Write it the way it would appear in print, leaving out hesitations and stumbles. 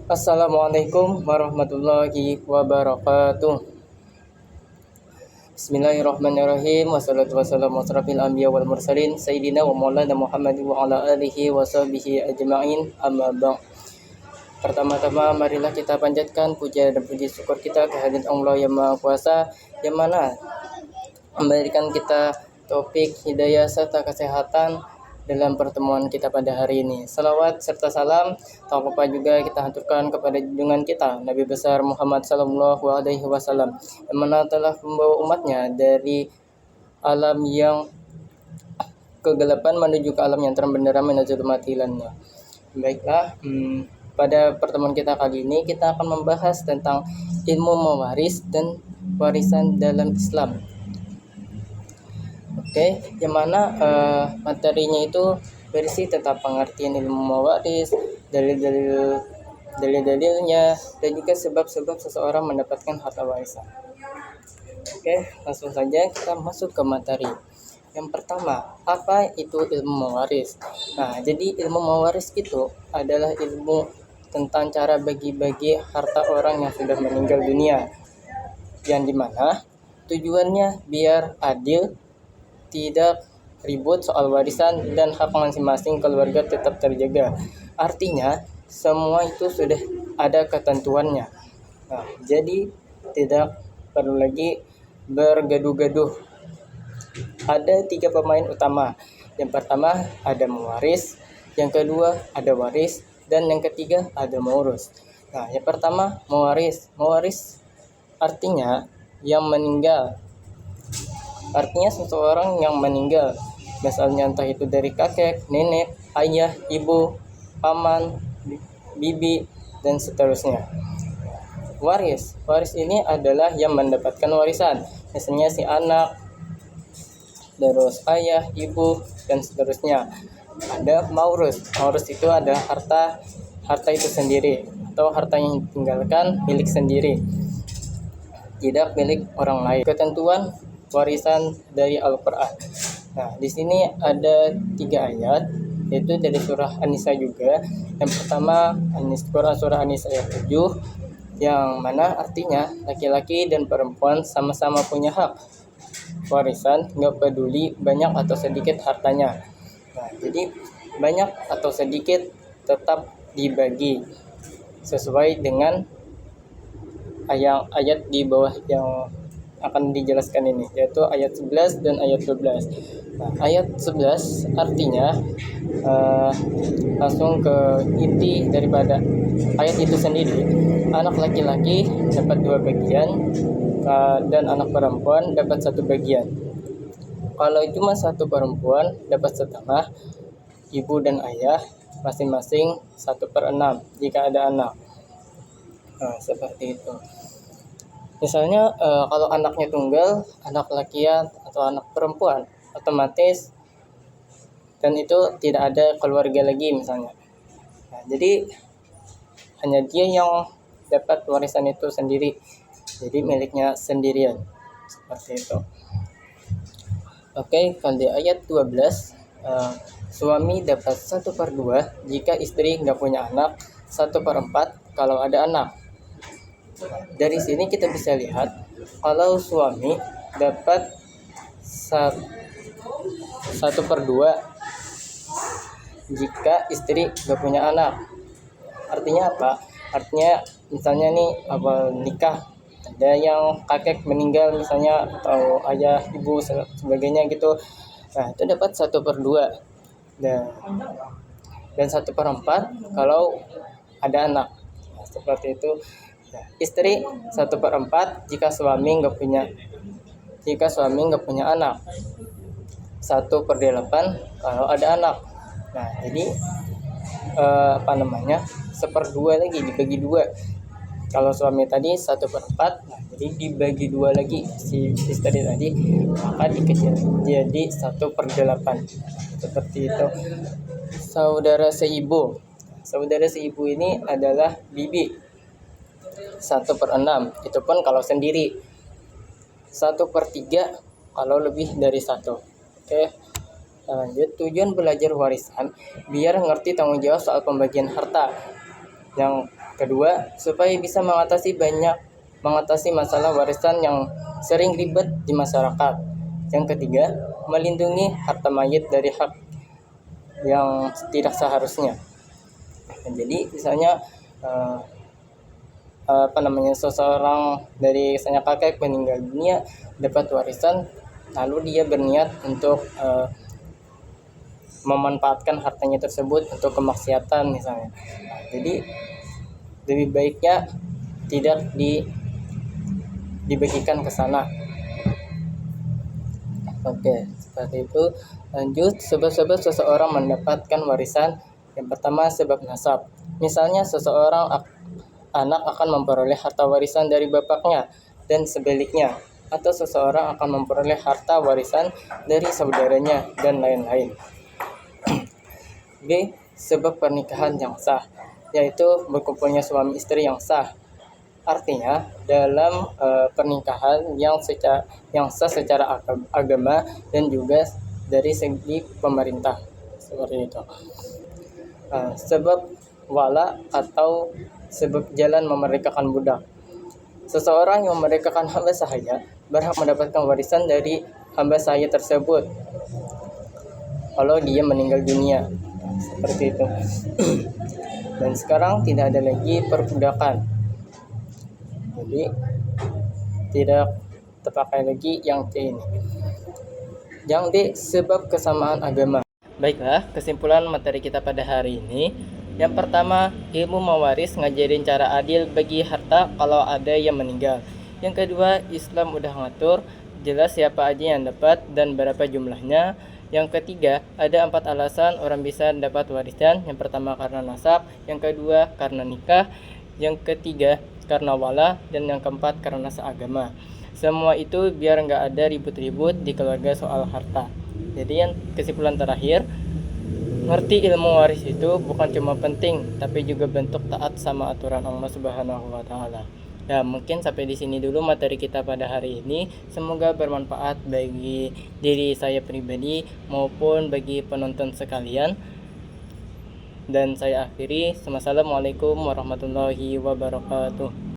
Assalamualaikum warahmatullahi wabarakatuh. Bismillahirrahmanirrahim. Wassalatu wassalamu ala asrofil anbiya wal mursalin sayyidina wa maulana Muhammad wa ala alihi wa sahbihi ajma'in. Amma ba'd. Pertama-tama marilah kita panjatkan puja dan puji syukur kita kehadirat Allah yang Maha Kuasa, yang mana memberikan kita taufik, hidayah serta kesehatan dalam pertemuan kita pada hari ini. Salawat serta salam tak lupa juga kita haturkan kepada junjungan kita Nabi besar Muhammad sallallahu alaihi wasallam, yang mana telah membawa umatnya dari alam yang kegelapan menuju ke alam yang terang benderang menuju kematiannya. Baiklah, pada pertemuan kita kali ini kita akan membahas tentang ilmu mewaris dan warisan dalam Islam. Oke, yang mana materinya itu berisi tentang pengertian ilmu mewaris, dalil-dalilnya, dan juga sebab-sebab seseorang mendapatkan harta warisan. Oke, langsung saja kita masuk ke materi. Yang pertama, apa itu ilmu mewaris? Nah, jadi ilmu mewaris itu adalah ilmu tentang cara bagi-bagi harta orang yang sudah meninggal dunia, yang dimana tujuannya biar adil, tidak ribut soal warisan, dan hak masing-masing keluarga tetap terjaga. Artinya semua itu sudah ada ketentuannya. Nah, jadi tidak perlu lagi bergaduh-gaduh. Ada 3 pemain utama. Yang pertama ada mewaris, yang kedua ada waris, dan yang ketiga ada mengurus. Nah, yang pertama mewaris. Mewaris artinya yang meninggal. Artinya seseorang yang meninggal, misalnya entah itu dari kakek, nenek, ayah, ibu, paman, bibi, dan seterusnya. Waris ini adalah yang mendapatkan warisan, misalnya si anak, terus ayah, ibu, dan seterusnya. Ada maurus itu adalah harta itu sendiri, atau harta yang ditinggalkan milik sendiri, tidak milik orang lain. Ketentuan warisan dari Al-Quran. Nah, di sini ada 3 ayat, yaitu dari surah An-Nisa juga. Yang pertama surah An-Nisa ayat 7, yang mana artinya laki-laki dan perempuan sama-sama punya hak warisan, nggak peduli banyak atau sedikit hartanya. Nah, jadi banyak atau sedikit tetap dibagi sesuai dengan ayat di bawah yang akan dijelaskan ini, yaitu ayat 11 dan ayat 12. Nah, ayat 11 artinya langsung ke inti daripada ayat itu sendiri. Anak laki-laki dapat 2 bagian dan anak perempuan dapat 1 bagian. Kalau cuma 1 perempuan dapat setengah, ibu dan ayah masing-masing 1/6 jika ada anak. Nah, seperti itu. Misalnya kalau anaknya tunggal, anak laki atau anak perempuan, otomatis dan itu tidak ada keluarga lagi misalnya. Nah, jadi hanya dia yang dapat warisan itu sendiri, jadi miliknya sendirian, seperti itu. Oke, kalau di ayat 12, suami dapat 1/2 jika istri nggak punya anak, 1/4 kalau ada anak. Dari sini kita bisa lihat kalau suami dapat 1/2 jika istri gak punya anak. Artinya apa? Artinya misalnya nih nikah, ada yang kakek meninggal misalnya, atau ayah, ibu, sebagainya gitu. Nah, itu dapat 1/2 dan 1/4 kalau ada anak. Nah, seperti itu. Nah, istri 1/4 jika suami nggak punya anak, 1/8 kalau ada anak. Nah, jadi 1/2 lagi dibagi 2. Kalau suami tadi 1/4, nah jadi dibagi 2 lagi si istri tadi, maka dikecil jadi 1/8. Seperti itu. Saudara seibu ini adalah bibi, 1/6, itu pun kalau sendiri. 1/3 kalau lebih dari 1. Oke, lanjut. Tujuan belajar warisan biar ngerti tanggung jawab soal pembagian harta. Yang Kedua, supaya bisa mengatasi masalah warisan yang sering ribet di masyarakat. Yang ketiga, melindungi harta mayit dari hak yang tidak seharusnya. Jadi misalnya seseorang dari misalnya kakek meninggal dunia dapat warisan, lalu dia berniat untuk memanfaatkan hartanya tersebut untuk kemaksiatan misalnya. Jadi lebih baiknya tidak dibagikan ke sana. Oke, seperti itu. Lanjut, sebab-sebab seseorang mendapatkan warisan. Yang pertama, sebab nasab. Misalnya seseorang anak akan memperoleh harta warisan dari bapaknya dan sebaliknya, atau seseorang akan memperoleh harta warisan dari saudaranya dan lain-lain. B. Sebab pernikahan yang sah, yaitu berkumpulnya suami istri yang sah. Artinya dalam pernikahan yang sah secara agama dan juga dari segi pemerintah, seperti itu. Sebab wala atau sebab jalan memerdekakan budak. Seseorang yang memerdekakan hamba sahaya berhak mendapatkan warisan dari hamba sahaya tersebut kalau dia meninggal dunia, seperti itu. Dan sekarang tidak ada lagi perbudakan, jadi tidak terpakai lagi yang C ini. Yang D, sebab kesamaan agama. Baiklah, kesimpulan materi kita pada hari ini. Yang pertama, ilmu mewaris ngajarin cara adil bagi harta kalau ada yang meninggal. Yang kedua, Islam udah ngatur jelas siapa aja yang dapat dan berapa jumlahnya. Yang ketiga, ada 4 alasan orang bisa dapat warisan. Yang pertama karena nasab, yang kedua karena nikah, yang ketiga karena wala, dan yang keempat karena seagama. Semua itu biar nggak ada ribut-ribut di keluarga soal harta. Jadi yang kesimpulan terakhir, ngerti ilmu waris itu bukan cuma penting, tapi juga bentuk taat sama aturan Allah Subhanahu wa Ta'ala. Ya, mungkin sampai di sini dulu materi kita pada hari ini. Semoga bermanfaat bagi diri saya pribadi maupun bagi penonton sekalian. Dan saya akhiri. Assalamualaikum warahmatullahi wabarakatuh.